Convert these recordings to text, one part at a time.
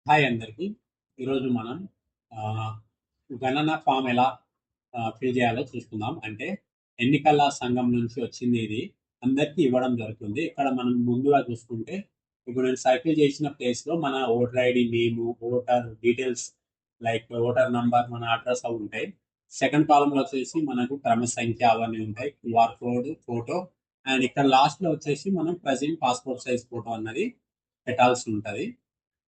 Hi అందరికీ. ఈరోజు మనం ఆహ్, గణన ఫామ్ ఎలా ఫిల్ చేయాలో చూసుకుందాం. అంటే ఎన్నికల సంఘం నుంచి వచ్చింది ఇది. అందరికీ ఇవ్వడం జరుగుతుంది. ఇక్కడ మనం ముందుగా చూసుకుంటే, ఇప్పుడు నేను సర్కిల్ చేసిన ప్లేస్‌లో మన voter ID name, voter details like voter number, మన అడ్రెస్ అవి ఉంటాయి. సెకండ్ కాలమ్‌లో వచ్చేసి మనకు క్రమ సంఖ్య అవన్నీ ఉంటాయి. క్యూఆర్ కోడ్, ఫోటో అండ్ ఇక్కడ లాస్ట్‌లో వచ్చేసి మనం ప్రెజెంట్ పాస్‌పోర్ట్ సైజ్ ఫోటో అన్నది పెట్టాల్సి ఉంటది.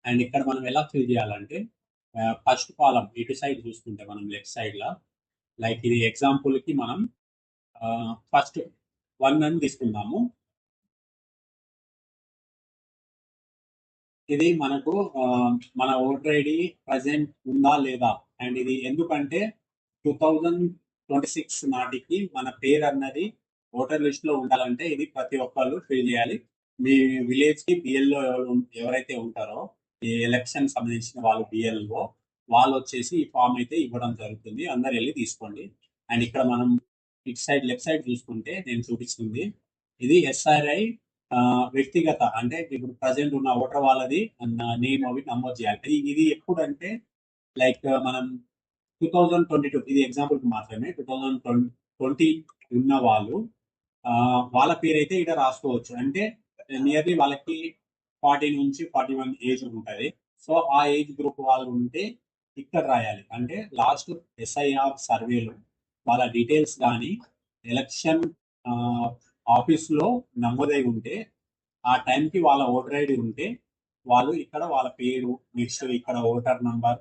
అండ్ ఇక్కడ మనం ఎలా ఫిల్ చేయాలంటే ఫస్ట్ కాలం ఇటు సైడ్ చూసుకుంటే మనం లెఫ్ట్ సైడ్ లా లైక్ ఇది ఎగ్జాంపుల్ కి మనం ఫస్ట్ 1 అని తీసుకుందాము. ఇది మనకు మన ఓటర్ ఐడి ప్రజెంట్ ఉందా లేదా అండ్ ఇది ఎందుకంటే 2026 నాటికి మన పేరు అన్నది ఓటర్ లిస్ట్ లో ఉండాలంటే ఇది ప్రతి ఒక్కళ్ళు ఫిల్ చేయాలి. మీ విలేజ్ కి బిఎల్ఓ ఎవరైతే ఉంటారో ఈ ఎలక్షన్ సంబంధించిన వాళ్ళు బిఎల్ఓ వాళ్ళు వచ్చేసి ఈ ఫామ్ అయితే ఇవ్వడం జరుగుతుంది. అందరు వెళ్ళి తీసుకోండి. అండ్ ఇక్కడ మనం ఇటు సైడ్ లెఫ్ట్ సైడ్ చూసుకుంటే నేను చూపిస్తుంది ఇది ఎస్ఆర్ఐ వ్యక్తిగత అంటే ఇప్పుడు ప్రజెంట్ ఉన్న ఓటర్ వాళ్ళది నేమ్ అవి నమోదు చేయాలి. ఇది ఎప్పుడంటే లైక్ మనం 2022 ఇది ఎగ్జాంపుల్ కి మాత్రమే 2020 ఉన్న వాళ్ళు వాళ్ళ పేరైతే ఇక్కడ రాసుకోవచ్చు. అంటే నియర్లీ వాళ్ళకి 40 నుంచి 41 ఏజ్ ఉంటుంది. సో ఆ ఏజ్ గ్రూప్ వాళ్ళు ఉంటే ఇక్కడ రాయాలి. అంటే లాస్ట్ ఎస్ఐఆర్ సర్వేలో వాళ్ళ డీటెయిల్స్ కానీ ఎలక్షన్ ఆఫీస్లో నమోదై ఉంటే ఆ టైంకి వాళ్ళ ఓటర్ ఐడి ఉంటే వాళ్ళు ఇక్కడ వాళ్ళ పేరు నెక్స్ట్ ఇక్కడ ఓటర్ నంబర్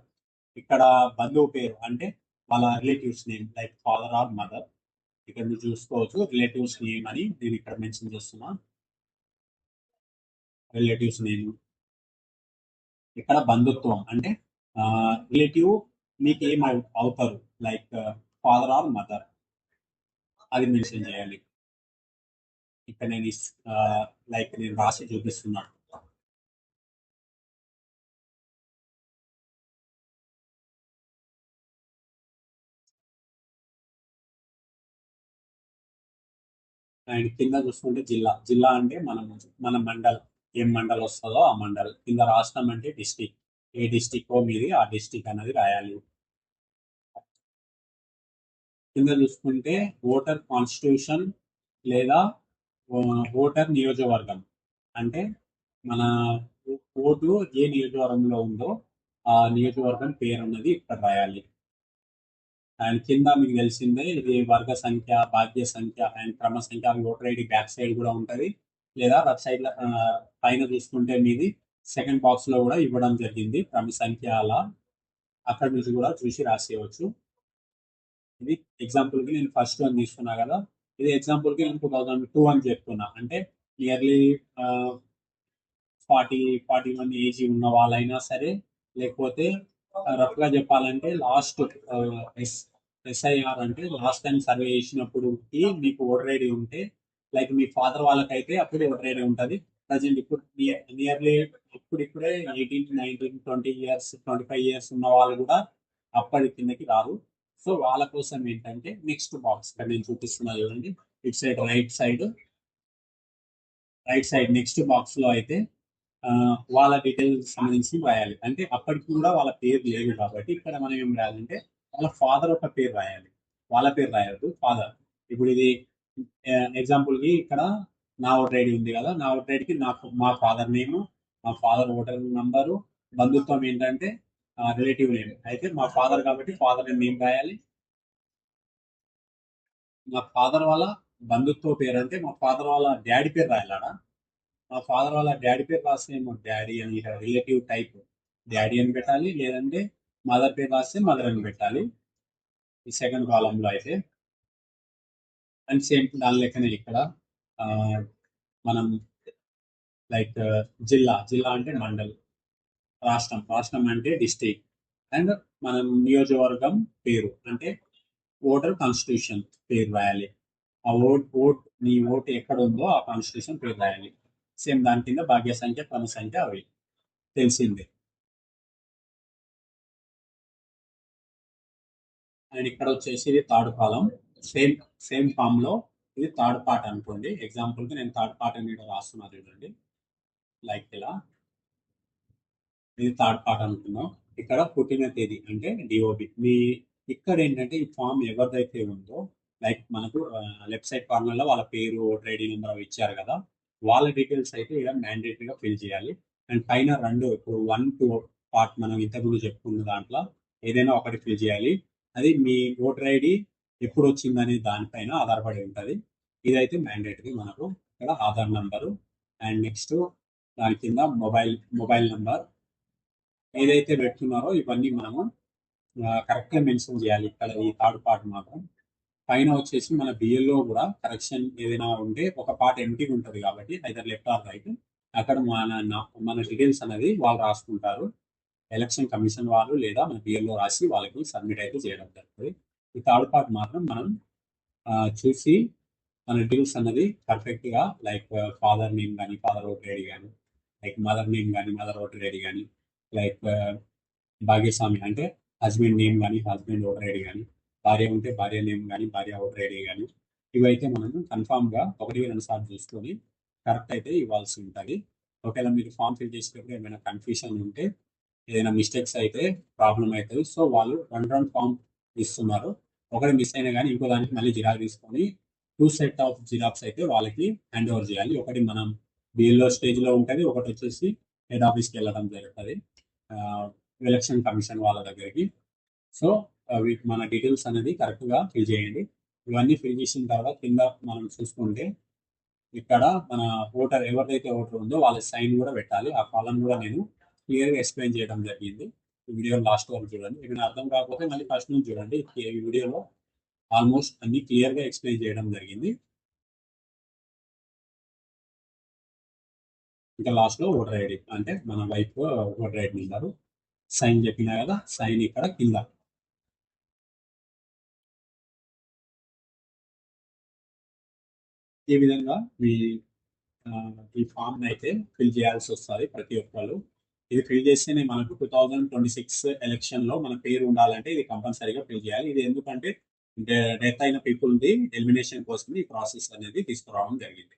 ఇక్కడ బంధువు పేరు అంటే వాళ్ళ relatives name like father or mother ఇక్కడ మీరు చూసుకోవచ్చు రిలేటివ్స్ నేమ్ అని నేను ఇక్కడ మెన్షన్ చేస్తున్నా. రిలేటివ్స్ నేమ్ ఇక్కడ బంధుత్వం అంటే రిలేటివ్ మీకు ఏం అవుతారు లైక్ ఫాదర్ ఆర్ మదర్ అది మెన్షన్ చేయాలి. ఇక్కడ నేను లైక్ నేను రాసి చూపిస్తున్నాను. అండ్ కింద చూసుకుంటే జిల్లా జిల్లా అంటే మన మండల్ ఏం మండల్ వస్తుందో ఆ మండల్ కింద రాష్ట్రం అంటే డిస్టిక్ ఏ డిస్టిక్ మీది ఆ డిస్టిక్ అనేది రాయాలి. కింద చూసుకుంటే ఓటర్ కాన్స్టిట్యూషన్ లేదా ఓటర్ నియోజకవర్గం అంటే మన ఓటు ఏ నియోజకవర్గంలో ఉందో ఆ నియోజకవర్గం పేరు అన్నది ఇక్కడ రాయాలి. అండ్ కింద మీకు తెలిసిందే ఇది వర్గ సంఖ్య భాగ్య సంఖ్య అండ్ క్రమ సంఖ్య ఓటర్ ఐడి బ్యాక్ సైడ్ కూడా ఉంటది. లేదా లెఫ్ట్ సైడ్ పైన చూసుకుంటే మీది సెకండ్ బాక్స్ లో కూడా ఇవ్వడం జరిగింది క్రమ సంఖ్య అలా అక్కడ నుంచి కూడా చూసి రాసేయవచ్చు. ఇది ఎగ్జాంపుల్ కి నేను ఫస్ట్ వన్ తీసుకున్నా కదా. ఇది ఎగ్జాంపుల్ కి నేను 2002 అని చెప్తున్నా అంటే నియర్లీ 40 41 ఏజ్ ఉన్న వాళ్ళైనా సరే లేకపోతే రఫ్ గా చెప్పాలంటే లాస్ట్ ఎస్ఐఆర్ అంటే లాస్ట్ టైం సర్వే చేసినప్పుడు మీకు ఓటర్ ఐడి ఉంటే లైక్ మీ ఫాదర్ వాళ్ళకైతే అప్పుడు ఓటర్ ఐడి ఉంటుంది. ప్రజెంట్ ఇప్పుడు నియర్లీ ఇప్పుడిప్పుడే 18 19 20 ఇయర్స్ 25 ఇయర్స్ ఉన్న వాళ్ళు కూడా అప్పటి కిందకి రారు. సో వాళ్ళ కోసం ఏంటంటే నెక్స్ట్ బాక్స్ నేను చూపిస్తున్నా చూడండి. ఇటు side right side next box లో అయితే వాళ్ళ డీటెయిల్స్ సంబంధించి రాయాలి. అంటే అప్పటికి కూడా వాళ్ళ పేరు లేదు కాబట్టి ఇక్కడ మనం ఏం రాయాలంటే వాళ్ళ ఫాదర్ ఒక పేరు రాయాలి. వాళ్ళ పేరు రాయద్దు ఫాదర్. ఇప్పుడు ఇది ఎగ్జాంపుల్ కి ఇక్కడ నా ఓటర్ ఐడి ఉంది కదా. నా ఓటర్ ఐడికి నాకు మా ఫాదర్ నేమ్ మా ఫాదర్ ఓటర్ నంబరు బంధుత్వం ఏంటంటే రిలేటివ్ నేమ్ అయితే మా ఫాదర్ కాబట్టి ఫాదర్ నేమ్ రాయాలి. మా ఫాదర్ వాళ్ళ బంధుత్వ పేరు అంటే మా ఫాదర్ వాళ్ళ డాడీ పేరు రాయాలడా. మా ఫాదర్ వాళ్ళ డాడీ పేరు రాస్తే ఏమో డాడీ అని ఇక్కడ రిలేటివ్ టైప్ డాడీ అని పెట్టాలి. లేదంటే మదర్ పేరు రాస్తే మదర్ అని పెట్టాలి ఈ సెకండ్ కాలంలో అయితే. అండ్ సేమ్ దాని లెక్కనే ఇక్కడ ఆ, మనం లైక్ జిల్లా జిల్లా అంటే మండల్ రాష్ట్రం అంటే డిస్టిక్ అండ్ మనం నియోజకవర్గం పేరు అంటే ఓటర్ కాన్స్టిట్యూషన్ పేరు రాయాలి. ఆ నీ ఓటు ఎక్కడ ఉందో ఆ కాన్స్టిట్యూషన్ పేరు రాయాలి. సేమ్ దాని కింద భాగ్య సంఖ్య క్రమ సంఖ్య అవి తెలిసిందే. అండ్ ఇక్కడ వచ్చేసి ఇది థర్డ్ కాలం సేమ్ సేమ్ ఫామ్ లో ఇది థర్డ్ పార్ట్ అనుకోండి. ఎగ్జాంపుల్ కి నేను థర్డ్ పార్ట్ అని రాస్తున్నా చూడండి. లైక్ ఇలా ఇది థర్డ్ పార్ట్ అనుకున్నాం. ఇక్కడ పుట్టిన తేదీ అంటే డిఓబి. మీ ఇక్కడ ఏంటంటే ఈ ఫామ్ ఎవరిదైతే ఉందో లైక్ మనకు లెఫ్ట్ సైడ్ కార్నర్లో వాళ్ళ పేరు, ఓటర్ ఐడి నెంబర్ అవి ఇచ్చారు కదా, వాళ్ళ డీటెయిల్స్ అయితే ఇక్కడ మ్యాండేటరీగా ఫిల్ చేయాలి. అండ్ పైన రెండు ఇప్పుడు 1, 2 పార్ట్ మనం ఇంతకుముందు చెప్పుకున్న దాంట్లో ఏదైనా ఒకటి ఫిల్ చేయాలి. అది మీ ఓటర్ ఐడి ఎప్పుడు వచ్చిందనే దానిపైన ఆధారపడి ఉంటుంది. ఇదైతే మ్యాండేటరీ మనకు. ఇక్కడ ఆధార్ నంబరు అండ్ నెక్స్ట్ దాని కింద మొబైల్ నంబర్ ఏదైతే పెడుతున్నారో ఇవన్నీ మనము కరెక్ట్గా మెన్షన్ చేయాలి. ఇక్కడ ఈ థర్డ్ పార్ట్ మాత్రం పైన వచ్చేసి మన బిఎల్ఓ కూడా కరెక్షన్ ఏదైనా ఉంటే ఒక పార్ట్ ఎంటీగా ఉంటుంది కాబట్టి ఐదర్ లెఫ్ట్ ఆర్ రైట్ అక్కడ మన డీటెయిల్స్ అనేది వాళ్ళు రాసుకుంటారు. ఎలక్షన్ కమిషన్ వాళ్ళు లేదా మన బిఎల్ఓ రాసి వాళ్ళకి సబ్మిట్ అయితే చేయడం జరుగుతుంది. ఈ థర్డ్ పార్ట్ మాత్రం మనం చూసి మన డీటెయిల్స్ అన్నది పర్ఫెక్ట్గా లైక్ ఫాదర్ నేమ్ కానీ ఫాదర్ ఓటర్ ఐడి కానీ, లైక్ మదర్ నేమ్ కానీ మదర్ ఓటర్ ఐడి కానీ, లైక్ భాగ్యస్వామి అంటే హస్బెండ్ నేమ్ కానీ హస్బెండ్ ఓటర్ ఐడి కానీ, భార్య ఉంటే భార్య నేమ్ కానీ భార్య ఓటర్ ఐడి కానీ, ఇవైతే మనం కన్ఫామ్గా 1-2 సార్లు చూసుకొని కరెక్ట్ అయితే ఇవ్వాల్సి ఉంటుంది. ఒకవేళ మీరు ఫామ్ ఫిల్ చేసేటప్పుడు ఏమైనా కన్ఫ్యూషన్ ఉంటే ఏదైనా మిస్టేక్స్ అయితే ప్రాబ్లం అవుతుంది. సో వాళ్ళు 2 ఫామ్ ఇస్తున్నారు. ఒకటి మిస్ అయినా కానీ ఇంకో దానికి మళ్ళీ జిరాక్స్ తీసుకొని 2 సెట్ ఆఫ్ జిరాక్స్ అయితే వాళ్ళకి హ్యాండ్ ఓవర్ చేయాలి. ఒకటి మనం బిఎల్ఓ స్టేజ్లో ఉంటుంది, ఒకటి వచ్చేసి హెడ్ ఆఫీస్కి వెళ్ళడం జరుగుతుంది ఎలక్షన్ కమిషన్ వాళ్ళ దగ్గరికి. సో అవి మన డీటెయిల్స్ అనేది కరెక్ట్గా ఫిల్ చేయండి. ఇవన్నీ ఫిల్ చేసిన తర్వాత కింద మనం చూసుకుంటే ఇక్కడ మన ఓటర్ ఎవరిదైతే ఓటర్ ఉందో వాళ్ళ సైన్ కూడా పెట్టాలి. ఆ కాలం కూడా నేను క్లియర్గా ఎక్స్ప్లెయిన్ చేయడం జరిగింది. ఈ వీడియో లాస్ట్ వరకు చూడండి. ఏమైనా అర్థం కాకపోతే మళ్ళీ ఫస్ట్ నుంచి చూడండి. ఈ వీడియోలో ఆల్మోస్ట్ అన్ని క్లియర్గా ఎక్స్ప్లెయిన్ చేయడం జరిగింది. ఇంకా లాస్ట్లో ఓటర్ ఐడి అంటే మన wife voter ID number sign చెప్పినా కదా, సైన్ ఇక్కడ కింద. ఈ విధంగా ఈ ఫామ్ అయితే ఫిల్ చేయాల్సి వస్తుంది ప్రతి ఒక్కరు. ఇది ఫిల్ చేస్తేనే మనకు 2026 ఎలక్షన్లో మన పేరు ఉండాలంటే ఇది కంపల్సరీగా ఫిల్ చేయాలి. ఇది ఎందుకంటే డెత్ అయిన పీపుల్ది ఎలిమినేషన్ కోసం ఈ ప్రాసెస్ అనేది తీసుకురావడం జరిగింది.